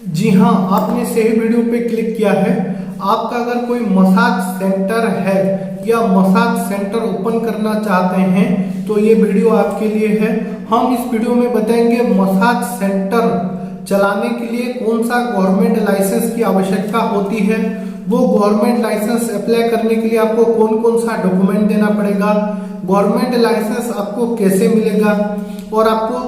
जी हाँ, आपने सही वीडियो पे क्लिक किया है। आपका अगर कोई मसाज सेंटर है या मसाज सेंटर ओपन करना चाहते हैं तो ये वीडियो आपके लिए है। हम इस वीडियो में बताएंगे मसाज सेंटर चलाने के लिए कौन सा गवर्नमेंट लाइसेंस की आवश्यकता होती है, वो गवर्नमेंट लाइसेंस अप्लाई करने के लिए आपको कौन कौन सा डॉक्यूमेंट देना पड़ेगा, गवर्नमेंट लाइसेंस आपको कैसे मिलेगा और आपको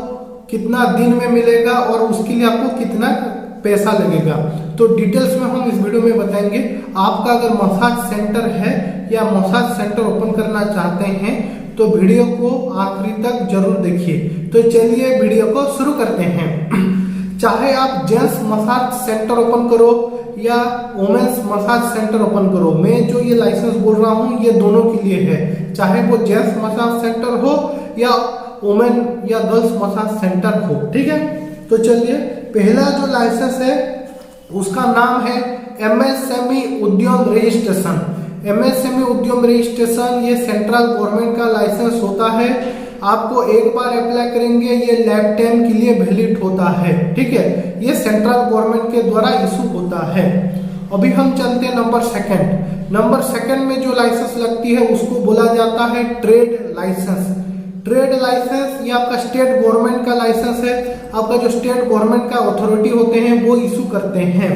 कितना दिन में मिलेगा और उसके लिए आपको कितना पैसा लगेगा। तो डिटेल्स में हम इस वीडियो में बताएंगे। आपका अगर मसाज सेंटर है या मसाज सेंटर ओपन करना चाहते हैं तो वीडियो को आखिरी तक जरूर देखिए। तो चलिए वीडियो को शुरू करते हैं। चाहे आप जेंट्स मसाज सेंटर ओपन करो या वुमेन्स मसाज सेंटर ओपन करो, मैं जो ये लाइसेंस बोल रहा हूँ ये दोनों के लिए है, चाहे वो जेंट्स मसाज सेंटर हो या वुमेन या गर्ल्स मसाज सेंटर हो। ठीक है, तो चलिए पहला जो लाइसेंस है उसका नाम है एमएसएमई उद्यम रजिस्ट्रेशन। एमएसएमई उद्यम रजिस्ट्रेशन ये सेंट्रल गवर्नमेंट का लाइसेंस होता है। आपको एक बार अप्लाई करेंगे ये लाइफ टाइम के लिए वैलिड होता है। ठीक है, ये सेंट्रल गवर्नमेंट के द्वारा इशू होता है। अभी हम चलते हैं नंबर सेकंड। नंबर सेकंड में जो लाइसेंस लगती है उसको बोला जाता है ट्रेड लाइसेंस। ट्रेड लाइसेंस ये आपका स्टेट गवर्नमेंट का लाइसेंस है। आपका जो स्टेट गवर्नमेंट का अथॉरिटी होते हैं वो इशू करते हैं।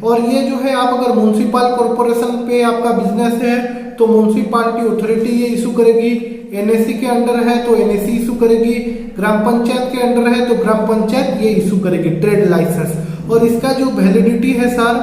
और ये जो है आप अगर म्युनिसिपल कॉर्पोरेशन पे आपका बिजनेस है तो म्युनिसिपालिटी अथॉरिटी ये इशू करेगी। एनएसी के अंडर है तो एनएसी इशू करेगी। ग्राम पंचायत के अंडर है तो ग्राम पंचायत ये इशू करेगी ट्रेड लाइसेंस। और इसका जो वैलिडिटी है सर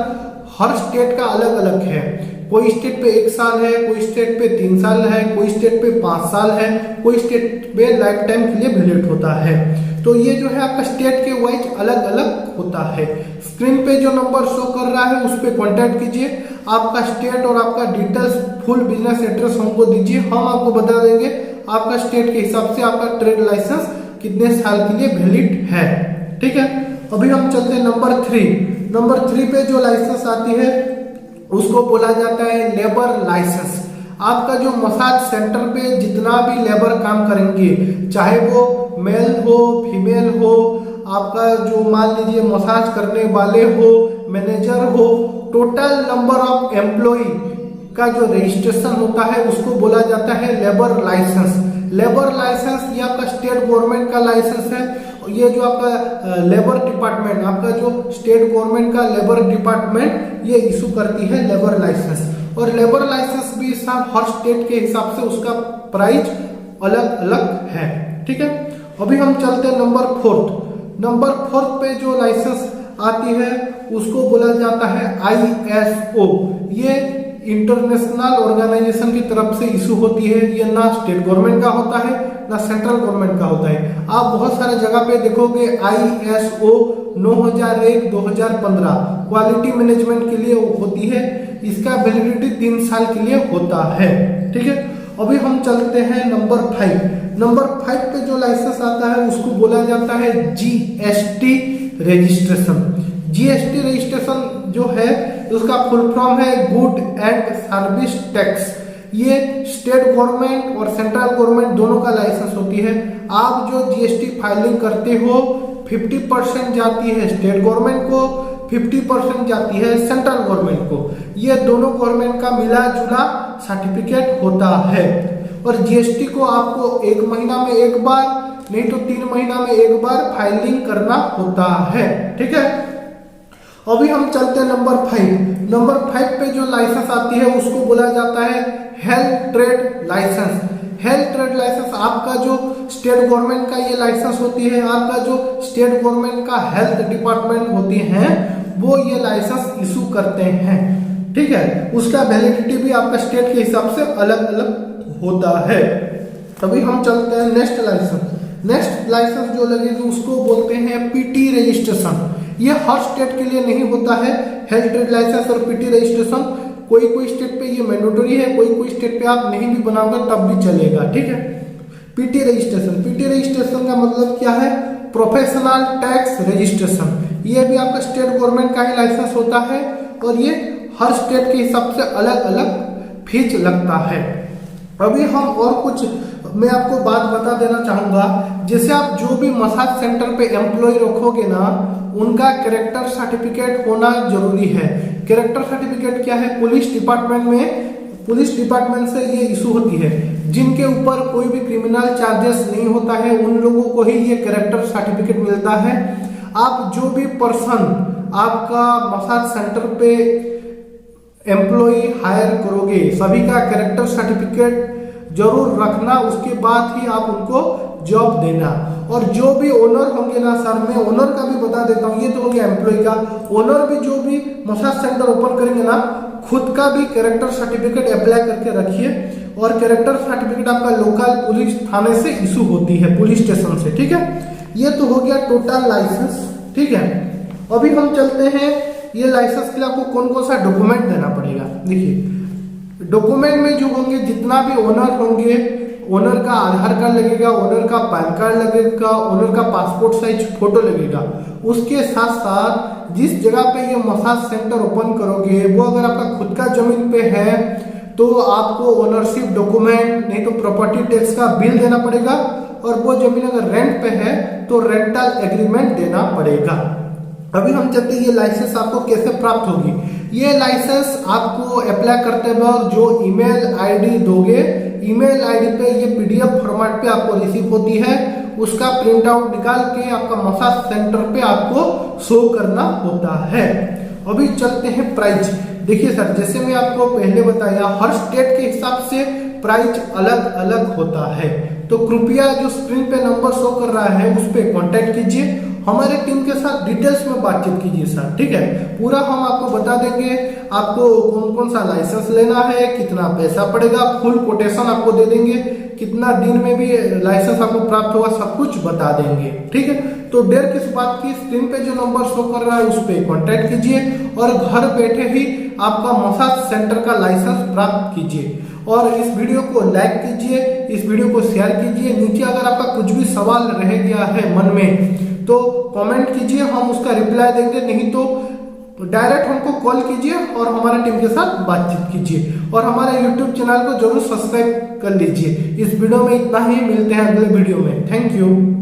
हर स्टेट का अलग अलग है। कोई स्टेट पे 1 साल है, कोई स्टेट पे 3 साल है, कोई स्टेट पे 5 साल है, कोई स्टेट पे लाइफ टाइम के लिए वैलिड होता है। तो ये जो है आपका स्टेट के वाइज अलग अलग होता है। स्क्रीन पे जो नंबर शो कर रहा है उस पर कॉन्टेक्ट कीजिए। आपका स्टेट और आपका डिटेल्स फुल बिजनेस एड्रेस हमको दीजिए, हम आपको बता देंगे आपका स्टेट के हिसाब से आपका ट्रेड लाइसेंस कितने साल के लिए वैलिड है। ठीक है, अभी हम चलते हैं नंबर 3। नंबर 3 पे जो लाइसेंस आती है उसको बोला जाता है लेबर लाइसेंस। आपका जो मसाज सेंटर पे जितना भी लेबर काम करेंगे, चाहे वो मेल हो फीमेल हो, आपका जो मान लीजिए मसाज करने वाले हो, मैनेजर हो, टोटल नंबर ऑफ एम्प्लॉय का जो रजिस्ट्रेशन होता है उसको बोला जाता है लेबर लाइसेंस। लेबर लाइसेंस ये आपका स्टेट गवर्नमेंट का लाइसेंस है। ये जो आपका लेबर डिपार्टमेंट, आपका जो स्टेट गवर्नमेंट का लेबर डिपार्टमेंट ये इशू करती है लेबर लाइसेंस। और लेबर लाइसेंस भी हर स्टेट के हिसाब से उसका प्राइस अलग अलग है। ठीक है, अभी हम चलते हैं नंबर 4। नंबर 4 पे जो लाइसेंस आती है उसको बोला जाता है ISO। ये इंटरनेशनल ऑर्गेनाइजेशन की तरफ से इशू होती है। ये ना स्टेट गवर्नमेंट का होता है ना सेंट्रल गवर्नमेंट का होता है। आप बहुत सारे जगह पे देखोगे ISO 9001-2015 क्वालिटी मैनेजमेंट के लिए होती है। इसका वैलिडिटी 3 साल के लिए होता है। ठीक है, अभी हम चलते हैं नंबर 5। नंबर 5 पे जो लाइसेंस आता है उसको बोला जाता है GST रजिस्ट्रेशन। GST रजिस्ट्रेशन जो है उसका फुल फॉर्म है गुड एंड सर्विस टैक्स। ये स्टेट गवर्नमेंट और सेंट्रल गवर्नमेंट दोनों का लाइसेंस होती है। आप जो GST फाइलिंग करते हो 50% जाती है स्टेट गवर्नमेंट को, 50% जाती है सेंट्रल गवर्नमेंट को। ये दोनों गवर्नमेंट का मिला जुला सर्टिफिकेट होता है। और GST को आपको 1 महीना में एक बार नहीं तो 3 महीना में एक बार फाइलिंग करना होता है। ठीक है, अभी हम चलते हैं नंबर 5। नंबर 5 पे जो लाइसेंस आती है उसको बोला जाता है health trade licence. Health trade licence आपका जो स्टेट गवर्नमेंट का ये लाइसेंस होती है। आपका जो स्टेट गवर्नमेंट का हेल्थ डिपार्टमेंट होती है वो ये लाइसेंस इशू करते हैं। ठीक है, उसका वैलिडिटी भी आपका स्टेट के हिसाब से अलग अलग होता है। अभी हम चलते हैं नेक्स्ट लाइसेंस। नेक्स्ट लाइसेंस जो लगेगी उसको बोलते हैं PT रजिस्ट्रेशन। ये हर स्टेट के लिए नहीं होता है। हेल्थ ट्रेड लाइसेंस और PT रजिस्ट्रेशन कोई कोई स्टेट पे ये मैंडेटरी है, कोई कोई स्टेट पे आप नहीं भी बनाओगे तब भी चलेगा। ठीक है, PT रजिस्ट्रेशन का मतलब क्या है? Professional tax registration. ये भी आपका स्टेट गवर्नमेंट का ही लाइसेंस होता है और ये हर स्टेट के हिसाब से अलग अलग फीस लगता है। अभी हम और कुछ मैं आपको बात बता देना चाहूंगा, जैसे आप जो भी मसाज सेंटर पे एम्प्लॉय रखोगे ना, उनका कैरेक्टर सर्टिफिकेट होना जरूरी है। कैरेक्टर सर्टिफिकेट क्या है? पुलिस डिपार्टमेंट से ये इशू होती है। जिनके ऊपर कोई भी क्रिमिनल चार्जेस नहीं होता है, उन लोगों को ही ये कैरेक्टर सर्टिफिकेट मिलता है। आप जो भी पर्सन आपका मसाज सेंटर पे एम्प्लॉय हायर करोगे, सभी का कैरेक्टर सर्टिफिकेट जरूर रखना, उसके बाद ही आप उनको जॉब देना। और जो भी ओनर होंगे ना सर, मैं ओनर का भी बता देता हूँ, ये तो हो गया एम्प्लॉय का। ओनर भी जो भी मसाज सेंटर ओपन करेंगे ना, खुद का भी कैरेक्टर सर्टिफिकेट अप्लाई करके रखिए। और कैरेक्टर सर्टिफिकेट आपका लोकल पुलिस थाने से इशू होती है, पुलिस स्टेशन से, ठीक है। ये तो हो गया टोटल लाइसेंस, ठीक है। अभी हम चलते हैं, ये लाइसेंस के लिए आपको कौन कौन सा डॉक्यूमेंट देना पड़ेगा। देखिए, डॉक्यूमेंट में जो होंगे, जितना भी ओनर होंगे, ओनर का आधार कार्ड लगेगा, ओनर का पैन कार्ड लगेगा, ओनर का पासपोर्ट साइज फोटो लगेगा। उसके साथ साथ जिस जगह पे ये मसाज सेंटर ओपन करोगे, वो अगर आपका खुद का जमीन पे है तो आपको ओनरशिप डॉक्यूमेंट, नहीं तो प्रॉपर्टी टैक्स का बिल देना पड़ेगा। और वो जमीन अगर रेंट पे है तो रेंटल एग्रीमेंट देना पड़ेगा। अभी हम चलते हैं, ये लाइसेंस आपको कैसे प्राप्त होगी। ये लाइसेंस आपको अप्लाई करते वक्त जो ईमेल आईडी दोगे, ईमेल आईडी पे ये पीडीएफ फॉर्मेट पे आपको रिसीव होती है, उसका प्रिंट आउट निकाल के आपका मसाज सेंटर पे आपको शो करना होता है। अभी चलते हैं प्राइस। देखिए सर, जैसे मैं आपको पहले बताया, हर स्टेट के हिसाब से प्राइस अलग अलग होता है। तो कृपया जो स्क्रीन पे नंबर शो कर रहा है उस पर कॉन्टेक्ट कीजिए, हमारे टीम के साथ डिटेल्स में बातचीत कीजिए सर, ठीक है। पूरा हम आपको बता देंगे, आपको कौन कौन सा लाइसेंस लेना है, कितना पैसा पड़ेगा, फुल कोटेशन आपको दे देंगे, कितना दिन में भी लाइसेंस आपको प्राप्त होगा, सब कुछ बता देंगे, ठीक है। तो देर किस बात की, स्क्रीन पे जो नंबर शो कर रहा है उस पर कॉन्टेक्ट कीजिए और घर बैठे ही आपका मसाज सेंटर का लाइसेंस प्राप्त कीजिए। और इस वीडियो को लाइक कीजिए, इस वीडियो को शेयर कीजिए। नीचे अगर आपका कुछ भी सवाल रह गया है मन में तो कमेंट कीजिए, हम उसका रिप्लाई देंगे। नहीं तो डायरेक्ट हमको कॉल कीजिए और हमारे टीम के साथ बातचीत कीजिए। और हमारे YouTube चैनल को जरूर सब्सक्राइब कर लीजिए। इस वीडियो में इतना ही, मिलते हैं अगले वीडियो में। Thank you.